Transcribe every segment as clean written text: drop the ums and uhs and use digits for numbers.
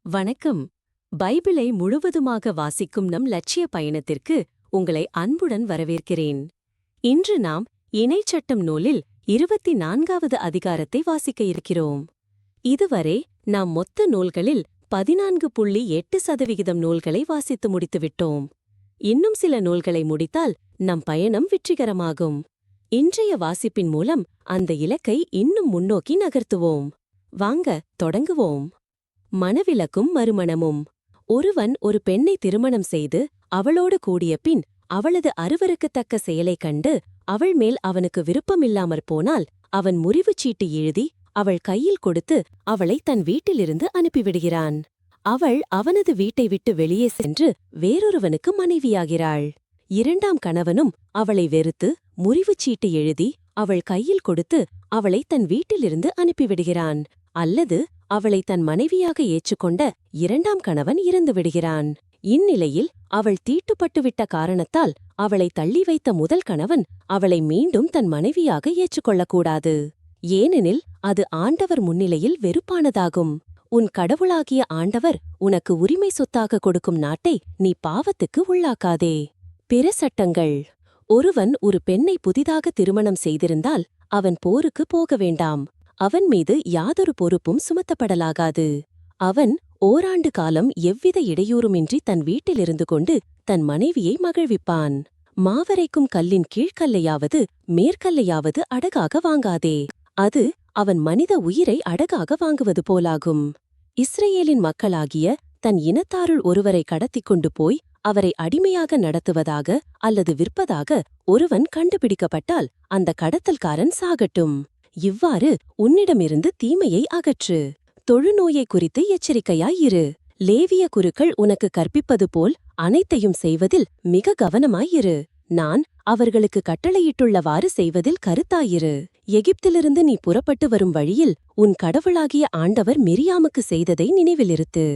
வணக்கம். பைபிளை முழுவதுமாக வாசிக்கும் நம் லட்சிய பயணத்திற்கு உங்களை அன்புடன் வரவேற்கிறேன். இன்று நாம் இணைச்சட்டம் நூலில் 24வது அதிகாரத்தை வாசிக்க இருக்கிறோம். இதுவரை நாம் மொத்த நூல்களில் 14.8% நூல்களை வாசித்து முடித்துவிட்டோம். இன்னும் சில நூல்களை முடித்தால் நம் பயணம் வெற்றிகரமாகும். இன்றைய வாசிப்பின் மூலம் அந்த இலக்கை இன்னும் முன்னோக்கி நகர்த்துவோம். வாங்க தொடங்குவோம். மணவிலக்கும் மறுமணமும். ஒருவன் ஒரு பெண்ணை திருமணம் செய்து அவளோடு கூடிய பின் அவளது அருவருக்கத்தக்க செயலைக் கண்டு அவள் மேல் அவனுக்கு விருப்பமில்லாமற் போனால் அவன் முறிவுச் சீட்டு எழுதி அவள் கையில் கொடுத்து அவளை தன் வீட்டிலிருந்து அனுப்பிவிடுகிறான். அவள் அவனது வீட்டை விட்டு வெளியே சென்று வேறொருவனுக்கு மனைவியாகிறாள். இரண்டாம் கணவனும் அவளை வெறுத்து முறிவுச் சீட்டு எழுதி அவள் கையில் கொடுத்து அவளை தன் வீட்டிலிருந்து அனுப்பிவிடுகிறான். அல்லது அவளை தன் மனைவியாக ஏற்றுக்கொண்ட இரண்டாம் கணவன் இறந்து விடுகிறான். இந்நிலையில் அவள் தீட்டுப்பட்டுவிட்ட காரணத்தால் அவளை தள்ளி வைத்த முதல் கணவன் அவளை மீண்டும் தன் மனைவியாக ஏற்றுக்கொள்ளக்கூடாது. ஏனெனில் அது ஆண்டவர் முன்னிலையில் வெறுப்பானதாகும். உன் கடவுளாகிய ஆண்டவர் உனக்கு உரிமை சொத்தாக கொடுக்கும் நாட்டை நீ பாவத்துக்கு உள்ளாக்காதே. பிற சட்டங்கள். ஒருவன் ஒரு பெண்ணை புதிதாக திருமணம் செய்திருந்தால் அவன் போருக்கு போக வேண்டாம். அவன் மீது யாதொரு பொறுப்பும் சுமத்தப்படலாகாது. அவன் ஓராண்டு காலம் எவ்வித இடையூறுமின்றி தன் வீட்டிலிருந்து கொண்டு தன் மனைவியை மகிழ்விப்பான். மாவரைக்கும் கல்லின் கீழ்கல்லையாவது மேற்கல்லையாவது அடகாக வாங்காதே. அது அவன் மனித உயிரை அடகாக வாங்குவது போலாகும். இஸ்ரேலின் மக்களாகிய தன் இனத்தாருள் ஒருவரை கடத்திக் கொண்டு போய் அவரை அடிமையாக நடத்துவதாக அல்லது விற்பதாக ஒருவன் கண்டுபிடிக்கப்பட்டால் அந்த கடத்தல்காரன் சாகட்டும். இவ்வாறு உன்னிடமிருந்து தீமையை அகற்று. தொழுநோயை குறித்து எச்சரிக்கையாயிரு. லேவிய குருக்கள் உனக்கு கற்பிப்பது போல் அனைத்தையும் செய்வதில் மிக கவனமாயிரு. நான் அவர்களுக்கு கட்டளையிட்டுள்ளவாறு செய்வதில் கருத்தாயிரு. எகிப்திலிருந்து நீ புறப்பட்டு வரும் வழியில் உன் கடவுளாகிய ஆண்டவர் மிரியாமுக்கு செய்ததை நினைவிலிருத்து.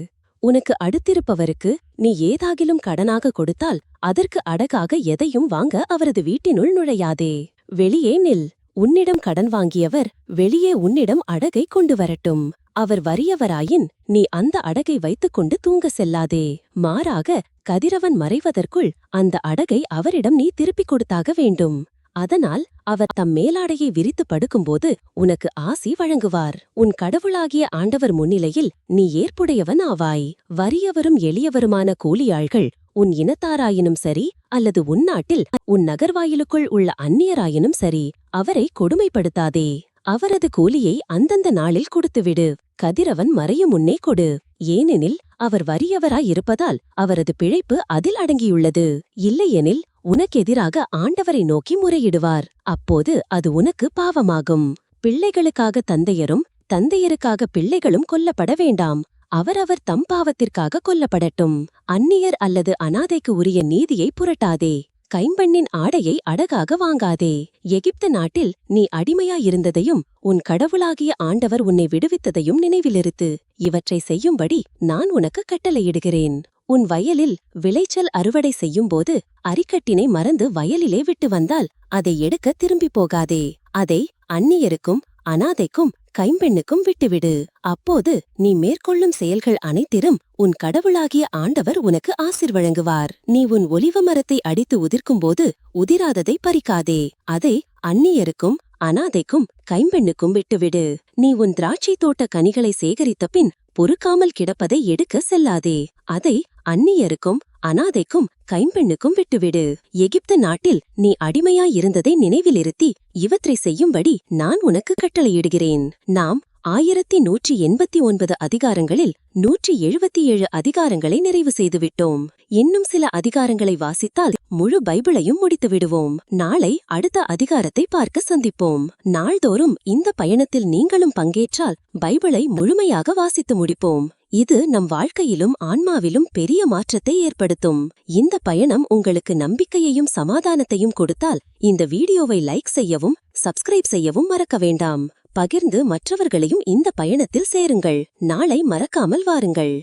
உனக்கு அடுத்திருப்பவருக்கு நீ ஏதாகிலும் கடனாக கொடுத்தால் அதற்கு அடகாக எதையும் வாங்க அவரது வீட்டினுள் நுழையாதே. வெளியே நில். உன்னிடம் கடன் வாங்கியவர் வெளியே உன்னிடம் அடகை கொண்டு வரட்டும். அவர் வறியவராயின் நீ அந்த அடகை வைத்துக்கொண்டு தூங்க செல்லாதே. மாறாக கதிரவன் மறைவதற்குள் அந்த அடகை அவரிடம் நீ திருப்பிக் கொடுத்தாக வேண்டும். அதனால் அவர் தம் மேலாடையை விரித்து படுக்கும்போது உனக்கு ஆசி வழங்குவார். உன் கடவுளாகிய ஆண்டவர் முன்னிலையில் நீ ஏற்புடையவன் ஆவாய். வறியவரும் எளியவருமான கூலியாள்கள் உன் இனத்தாராயினும் சரி அல்லது உன்னாட்டில் உன் நகர்வாயிலுக்குள் உள்ள அந்நியராயினும் சரி அவரை கொடுமைப்படுத்தாதே. அவரது கூலியை அந்தந்த நாளில் கொடுத்துவிடு. கதிரவன் மறையும் முன்னே கொடு. ஏனெனில் அவர் வறியவராயிருப்பதால் அவரது பிழைப்பு அதில் அடங்கியுள்ளது. இல்லையெனில் உனக்கெதிராக ஆண்டவரை நோக்கி முறையிடுவார். அப்போது அது உனக்கு பாவமாகும். பிள்ளைகளுக்காக தந்தையரும் தந்தையருக்காக பிள்ளைகளும் கொல்லப்பட வேண்டாம். அவரவர் தம் பாவத்திற்காக கொல்லப்படட்டும். அந்நியர் அல்லது அனாதைக்கு உரிய நீதியை புரட்டாதே. கைம்பெண்ணின் ஆடையை அடகாக வாங்காதே. எகிப்து நாட்டில் நீ அடிமையாயிருந்ததையும் உன் கடவுளாகிய ஆண்டவர் உன்னை விடுவித்ததையும் நினைவிலிருத்து. இவற்றை செய்யும்படி நான் உனக்கு கட்டளையிடுகிறேன். உன் வயலில் விளைச்சல் அறுவடை செய்யும்போது அரிக்கட்டினை மறந்து வயலிலே விட்டு வந்தால் அதை எடுக்க திரும்பி போகாதே. அதை அந்நியருக்கும் அனாதைக்கும் கைம்பெண்ணுக்கும் விட்டுவிடு. அப்போது நீ மேற்கொள்ளும் செயல்கள் அனைத்திலும் உன் கடவுளாகிய ஆண்டவர் உனக்கு ஆசிர் வழங்குவார். நீ உன் ஒலிவ மரத்தை அடித்து உதிர்க்கும்போது உதிராததை பறிக்காதே. அதை அந்நியருக்கும் அனாதைக்கும் கைம்பெண்ணுக்கும் விட்டுவிடு. நீ உன் திராட்சை தோட்ட கனிகளை சேகரித்த பின் பொறுக்காமல் கிடப்பதை எடுக்க செல்லாதே. அதை அந்நியருக்கும் அனாதைக்கும் கைம்பெண்ணுக்கும் விட்டுவிடு. எகிப்து நாட்டில் நீ அடிமையாயிருந்ததை நினைவிலிருத்தி இவற்றை செய்யும்படி நான் உனக்கு கட்டளையிடுகிறேன். நாம் 1189 அதிகாரங்களில் 177 அதிகாரங்களை நிறைவு செய்துவிட்டோம். இன்னும் சில அதிகாரங்களை வாசித்தால் முழு பைபிளையும் முடித்து விடுவோம். நாளை அடுத்த அதிகாரத்தை பார்க்க சந்திப்போம். நாள்தோறும் இந்த பயணத்தில் நீங்களும் பங்கேற்றால் பைபிளை முழுமையாக வாசித்து முடிப்போம். இது நம் வாழ்க்கையிலும் ஆன்மாவிலும் பெரிய மாற்றத்தை ஏற்படுத்தும். இந்த பயணம் உங்களுக்கு நம்பிக்கையையும் சமாதானத்தையும் கொடுத்தால் இந்த வீடியோவை லைக் செய்யவும் சப்ஸ்கிரைப் செய்யவும் மறக்க வேண்டாம். பகிர்ந்து மற்றவர்களையும் இந்த பயணத்தில் சேருங்கள். நாளை மறக்காமல் வாருங்கள்.